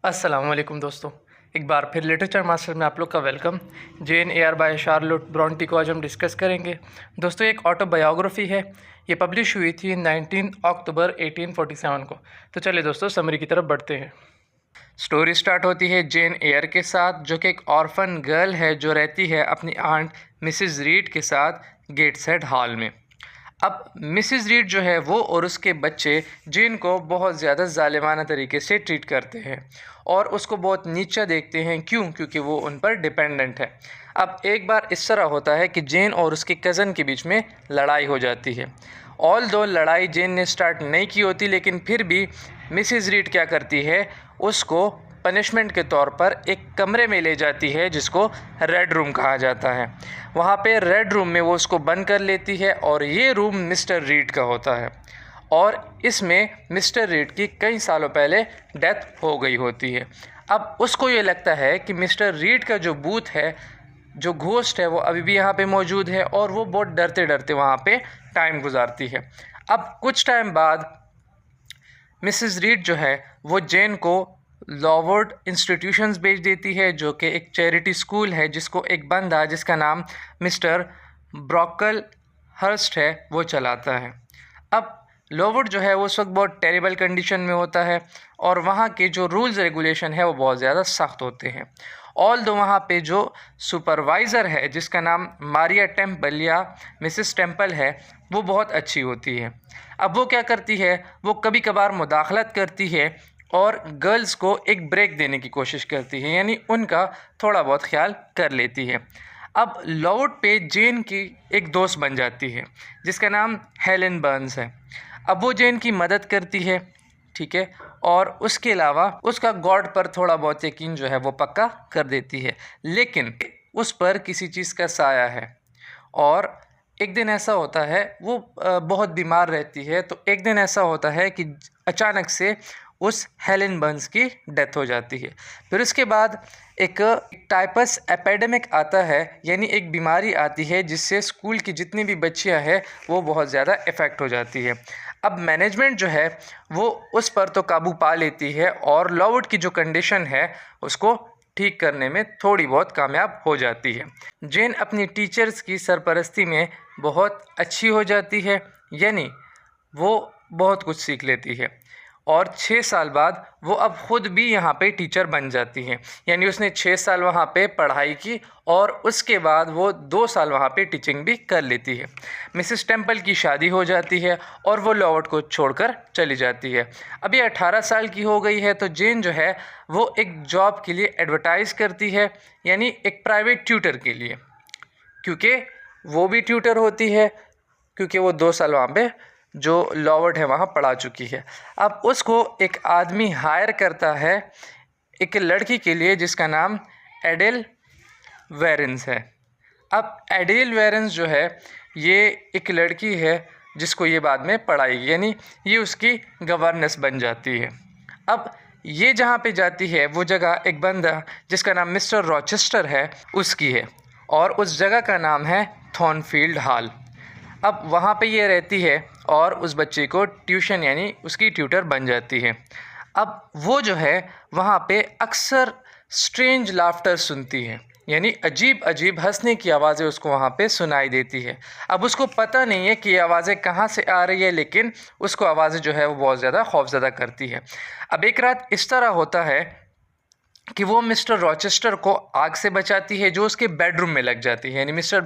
अस्सलामुअलैकुम दोस्तों, एक बार फिर लिटरेचर मास्टर में आप लोग का welcome. Jane Eyre by Charlotte Bronte को आज हम डिस्कस करेंगे। दोस्तों, एक ऑटोबायोग्राफी है। ये पब्लिश हुई थी 19 अक्टूबर 1847 को। तो चलिए दोस्तों, समरी की तरफ बढ़ते हैं। स्टोरी स्टार्ट होती है जेन एयर के साथ, जो कि एक ऑर्फन गर्ल है जो रहती है अपनी आंट मिसिज रीड के साथ गेट्सहेड हॉल में। अब मिसिज रीड जो है वो और उसके बच्चे जेन को बहुत ज़्यादा ज़ालिमाना तरीके से ट्रीट करते हैं और उसको बहुत नीचा देखते हैं। क्योंकि वो उन पर डिपेंडेंट है। अब एक बार इस तरह होता है कि जेन और उसके कज़न के बीच में लड़ाई हो जाती है। ऑल दो लड़ाई जेन ने स्टार्ट नहीं की होती, लेकिन फिर भी मिसिज रीड क्या करती है, उसको पनिशमेंट के तौर पर एक कमरे में ले जाती है जिसको रेड रूम कहा जाता है। वहाँ पे रेड रूम में वो उसको बंद कर लेती है और ये रूम मिस्टर रीड का होता है और इसमें मिस्टर रीड की कई सालों पहले डेथ हो गई होती है। अब उसको ये लगता है कि मिस्टर रीड का जो बूथ है, जो घोस्ट है, वो अभी भी यहाँ पे मौजूद है और वो बहुत डरते डरते वहाँ पे टाइम गुजारती है। अब कुछ टाइम बाद मिसिज रीड जो है वो जेन को लॉवर्ड इंस्टीट्यूशंस भेज देती है, जो कि एक चैरिटी स्कूल है जिसको एक बंदा जिसका नाम मिस्टर ब्रॉकल हर्स्ट है वो चलाता है। अब लॉवर्ड जो है वो उस वक्त बहुत टेरिबल कंडीशन में होता है और वहाँ के जो रूल्स रेगुलेशन है वो बहुत ज़्यादा सख्त होते हैं। ऑल दो वहाँ पे जो सुपरवाइज़र है जिसका नाम मारिया टेम्पल या मिसिस टेम्पल है, वो बहुत अच्छी होती है। अब वो क्या करती है, वो कभी कभार मुदाखलत करती है और गर्ल्स को एक ब्रेक देने की कोशिश करती है, यानी उनका थोड़ा बहुत ख्याल कर लेती है। अब लॉर्ड पे जेन की एक दोस्त बन जाती है जिसका नाम हेलेन बर्न्स है। अब वो जेन की मदद करती है, ठीक है, और उसके अलावा उसका गॉड पर थोड़ा बहुत यकीन जो है वो पक्का कर देती है, लेकिन उस पर किसी चीज़ का साया है। और एक दिन ऐसा होता है, वो बहुत बीमार रहती है, तो एक दिन ऐसा होता है कि अचानक से उस हेलेन बर्न्स की डेथ हो जाती है। फिर उसके बाद एक टाइपस एपिडेमिक आता है, यानी एक बीमारी आती है जिससे स्कूल की जितनी भी बच्चियां हैं वो बहुत ज़्यादा इफ़ेक्ट हो जाती है। अब मैनेजमेंट जो है वो उस पर तो काबू पा लेती है और लॉवुड की जो कंडीशन है उसको ठीक करने में थोड़ी बहुत कामयाब हो जाती है। जेन अपनी टीचर्स की सरपरस्ती में बहुत अच्छी हो जाती है, यानी वो बहुत कुछ सीख लेती है और 6 साल बाद वो अब ख़ुद भी यहाँ पे टीचर बन जाती हैं। यानी उसने 6 साल वहाँ पे पढ़ाई की और उसके बाद वो 2 साल वहाँ पे टीचिंग भी कर लेती है। मिसिस टेम्पल की शादी हो जाती है और वो लॉवर्ड को छोड़कर चली जाती है। अभी 18 साल की हो गई है, तो जेन जो है वो एक जॉब के लिए एडवर्टाइज़ करती है, यानी एक प्राइवेट ट्यूटर के लिए, क्योंकि वो भी ट्यूटर होती है, क्योंकि वो 2 साल वहाँ पे जो लॉवर्ड है वहाँ पढ़ा चुकी है। अब उसको एक आदमी हायर करता है एक लड़की के लिए जिसका नाम एडेल वेरेंस है। अब एडेल वेरेंस जो है ये एक लड़की है जिसको ये बाद में पढ़ाएगी, यानी ये उसकी गवर्नेंस बन जाती है। अब ये जहाँ पे जाती है वो जगह एक बंदा जिसका नाम मिस्टर रॉचेस्टर है उसकी है और उस जगह का नाम है थॉर्नफील्ड हॉल। अब वहाँ पे ये रहती है और उस बच्चे को ट्यूशन यानी उसकी ट्यूटर बन जाती है। अब वो जो है वहाँ पे अक्सर स्ट्रेंज लाफ्टर सुनती है, यानी अजीब अजीब हंसने की आवाज़ें उसको वहाँ पे सुनाई देती है। अब उसको पता नहीं है कि ये आवाज़ें कहाँ से आ रही है, लेकिन उसको आवाज़ें जो है वो बहुत ज़्यादा खौफज़दा करती है। अब एक रात इस तरह होता है कि वो मिस्टर रॉचेस्टर को आग से बचाती है जो उसके बेडरूम में लग जाती है, यानी मिस्टर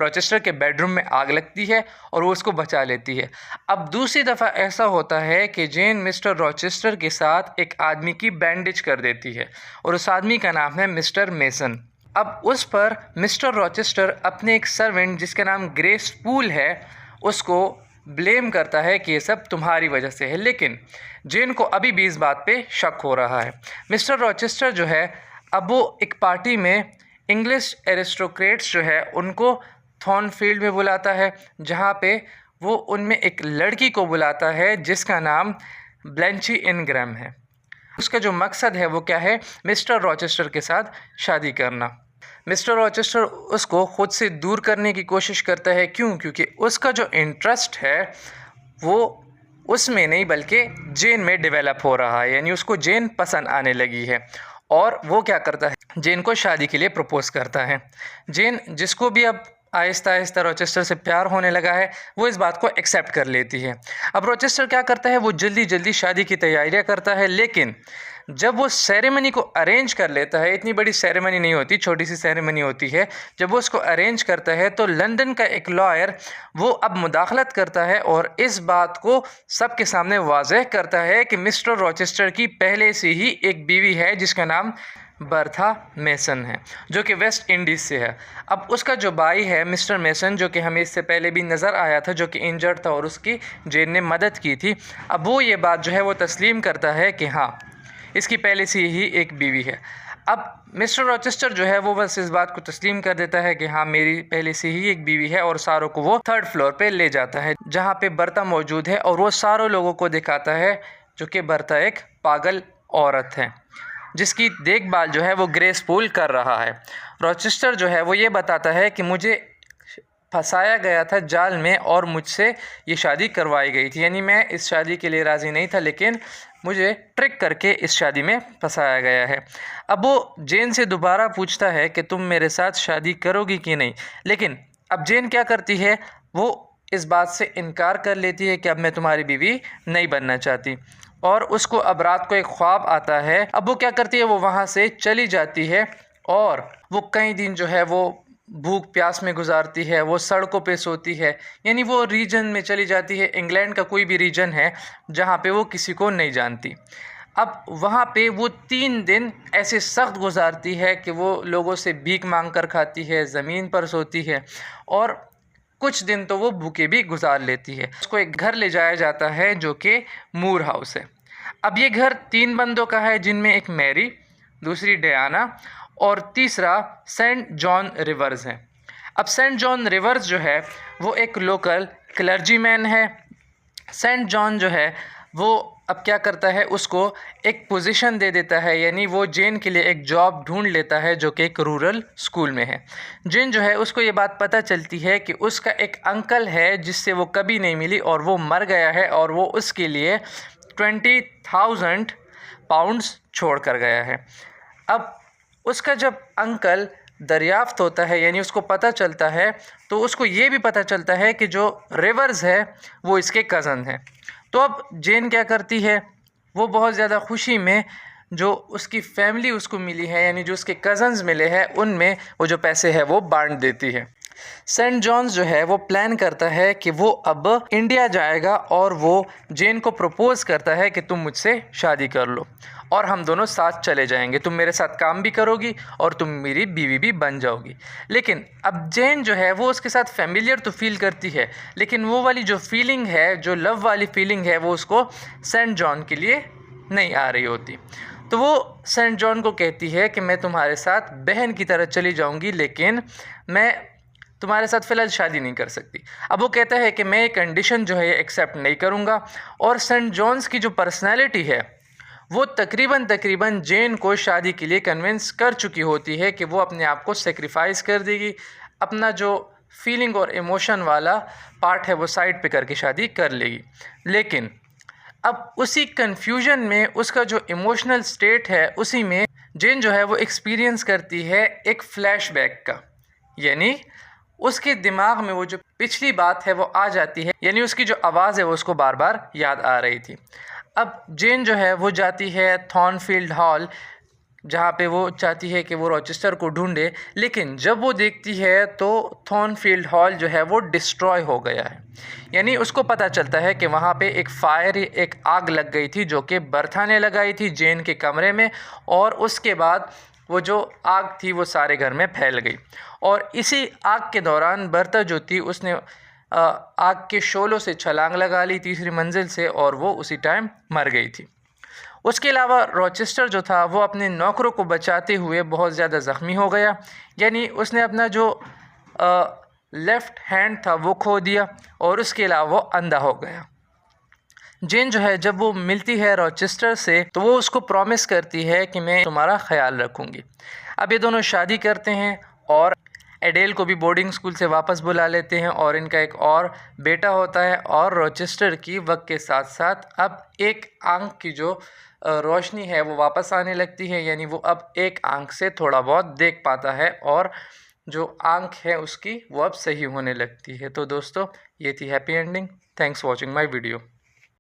रॉचेस्टर के बेडरूम में आग लगती है और वो उसको बचा लेती है। अब दूसरी दफ़ा ऐसा होता है कि जेन मिस्टर रॉचेस्टर के साथ एक आदमी की बैंडेज कर देती है और उस आदमी का नाम है मिस्टर मेसन। अब उस पर मिस्टर रॉचेस्टर अपने एक सर्वेंट जिसका नाम ग्रेस पूल है उसको ब्लेम करता है कि ये सब तुम्हारी वजह से है, लेकिन जेन को अभी भी इस बात पे शक हो रहा है। मिस्टर रॉचेस्टर जो है अब वो एक पार्टी में इंग्लिश एरिस्टोक्रेट्स जो है उनको थॉर्नफील्ड में बुलाता है, जहाँ पे वो उनमें एक लड़की को बुलाता है जिसका नाम ब्लैंची इनग्राम है। उसका जो मकसद है वो क्या है, मिस्टर रॉचेस्टर के साथ शादी करना। मिस्टर रॉचेस्टर उसको ख़ुद से दूर करने की कोशिश करता है। क्योंकि उसका जो इंटरेस्ट है वो उसमें नहीं बल्कि जेन में डेवलप हो रहा है, यानी उसको जेन पसंद आने लगी है और वो क्या करता है, जेन को शादी के लिए प्रपोज़ करता है। जेन, जिसको भी अब आहिस्ता आहिस्ता रॉचेस्टर से प्यार होने लगा है, वो इस बात को एक्सेप्ट कर लेती है। अब रॉचेस्टर क्या करता है, वो जल्दी जल्दी शादी की तैयारियां करता है, लेकिन जब वो सेरेमनी को अरेंज कर लेता है, इतनी बड़ी सेरेमनी नहीं होती, छोटी सी सेरेमनी होती है, जब वो उसको अरेंज करता है तो लंदन का एक लॉयर वो अब मुदाखलत करता है और इस बात को सबके सामने वाज़ेह करता है कि मिस्टर रॉचेस्टर की पहले से ही एक बीवी है जिसका नाम बर्था मेसन है, जो कि वेस्ट इंडीज़ से है। अब उसका जो भाई है मिस्टर मेसन, जो कि हमें इससे पहले भी नज़र आया था, जो कि इंजर्ड था और उसकी जेन ने मदद की थी, अब वो ये बात जो है वो तस्लीम करता है कि हाँ, इसकी पहले से ही एक बीवी है। अब मिस्टर रॉचेस्टर जो है वो बस इस बात को तस्लीम कर देता है कि हाँ, मेरी पहले से ही एक बीवी है, और सारों को वो 3rd फ्लोर पे ले जाता है जहाँ पे बर्था मौजूद है, और वो सारों लोगों को दिखाता है जो कि बर्था एक पागल औरत है जिसकी देखभाल जो है वो ग्रेस पूल कर रहा है। रॉचेस्टर जो है वो ये बताता है कि मुझे फंसाया गया था जाल में और मुझसे ये शादी करवाई गई थी, यानी मैं इस शादी के लिए राज़ी नहीं था, लेकिन मुझे ट्रिक करके इस शादी में फंसाया गया है। अब वो जेन से दोबारा पूछता है कि तुम मेरे साथ शादी करोगी कि नहीं, लेकिन अब जेन क्या करती है, वो इस बात से इनकार कर लेती है कि अब मैं तुम्हारी बीवी नहीं बनना चाहती, और उसको अब रात को एक ख्वाब आता है। अब वो क्या करती है, वो वहाँ से चली जाती है और वो कई दिन जो है वो भूख प्यास में गुजारती है, वो सड़कों पे सोती है, यानी वो रीजन में चली जाती है, इंग्लैंड का कोई भी रीजन है जहाँ पे वो किसी को नहीं जानती। अब वहाँ पे वो 3 दिन ऐसे सख्त गुजारती है कि वो लोगों से भीख मांग कर खाती है, ज़मीन पर सोती है, और कुछ दिन तो वो भूखे भी गुजार लेती है। उसको एक घर ले जाया जाता है जो कि मूर हाउस है। अब ये घर 3 बंदों का है, जिनमें एक मैरी, दूसरी डयाना और तीसरा सेंट जॉन रिवर्स है। अब सेंट जॉन रिवर्स जो है वो एक लोकल क्लर्जीमैन है। सेंट जॉन जो है वो अब क्या करता है, उसको एक पोजीशन दे देता है, यानी वो जेन के लिए एक जॉब ढूंढ लेता है जो कि एक रूरल स्कूल में है। जेन जो है उसको ये बात पता चलती है कि उसका एक अंकल है जिससे वो कभी नहीं मिली और वो मर गया है, और वो उसके लिए 20,000 पाउंड्स छोड़ कर गया है। अब उसका जब अंकल दरियाफ्त होता है, यानी उसको पता चलता है, तो उसको ये भी पता चलता है कि जो रिवर्स है वो इसके कज़न है। तो अब जेन क्या करती है, वो बहुत ज़्यादा खुशी में जो उसकी फैमिली उसको मिली है, यानी जो उसके कज़न्स मिले हैं, उनमें वो जो पैसे है वो बांट देती है। सेंट जॉन्स जो है वो प्लान करता है कि वो अब इंडिया जाएगा और वो जेन को प्रपोज़ करता है कि तुम मुझसे शादी कर लो और हम दोनों साथ चले जाएंगे, तुम मेरे साथ काम भी करोगी और तुम मेरी बीवी भी बन जाओगी। लेकिन अब जेन जो है वो उसके साथ फेमिलियर तो फील करती है, लेकिन वो वाली जो फीलिंग है, जो लव वाली फीलिंग है, वो उसको सेंट जॉन के लिए नहीं आ रही होती। तो वो सेंट जॉन को कहती है कि मैं तुम्हारे साथ बहन की तरह चली जाऊंगी, लेकिन मैं तुम्हारे साथ फ़िलहाल शादी नहीं कर सकती। अब वो कहता है कि मैं ये कंडीशन जो है एक्सेप्ट नहीं करूँगा, और सेंट जॉन्स की जो पर्सनैलिटी है वो तकरीबन जेन को शादी के लिए कन्विंस कर चुकी होती है कि वो अपने आप को सेक्रीफाइस कर देगी, अपना जो फीलिंग और इमोशन वाला पार्ट है वो साइड पे करके शादी कर लेगी। लेकिन अब उसी कन्फ्यूजन में, उसका जो इमोशनल स्टेट है, उसी में जेन जो है वो एक्सपीरियंस करती है एक फ्लैशबैक का, यानी उसके दिमाग में वो जो पिछली बात है वो आ जाती है, यानी उसकी जो आवाज़ है वो उसको बार बार याद आ रही थी। अब जेन जो है वो जाती है थॉर्नफील्ड हॉल, जहाँ पे वो चाहती है कि वो रॉचेस्टर को ढूंढे, लेकिन जब वो देखती है तो थॉर्नफील्ड हॉल जो है वो डिस्ट्रॉय हो गया है। यानी उसको पता चलता है कि वहाँ पे एक फायर, एक आग लग गई थी जो कि बर्था ने लगाई थी जेन के कमरे में, और उसके बाद वो जो आग थी वो सारे घर में फैल गई। और इसी आग के दौरान बर्था जो थी उसने आग के शोलों से छलांग लगा ली 3री मंजिल से, और वो उसी टाइम मर गई थी। उसके अलावा रॉचेस्टर जो था वो अपने नौकरों को बचाते हुए बहुत ज़्यादा ज़ख्मी हो गया, यानी उसने अपना जो लेफ़्ट हैंड था वो खो दिया, और उसके अलावा वो अंधा हो गया। जेन जो है जब वो मिलती है रॉचेस्टर से तो वो उसको प्रॉमिस करती है कि मैं तुम्हारा ख्याल रखूँगी। अब ये दोनों शादी करते हैं और एडेल को भी बोर्डिंग स्कूल से वापस बुला लेते हैं और इनका एक और बेटा होता है और रोचेस्टर की वक्त के साथ साथ अब एक आंख की जो रोशनी है वो वापस आने लगती है, यानी वो अब एक आंख से थोड़ा बहुत देख पाता है और जो आंख है उसकी वो अब सही होने लगती है। तो दोस्तों ये थी happy ending. Thanks watching my video.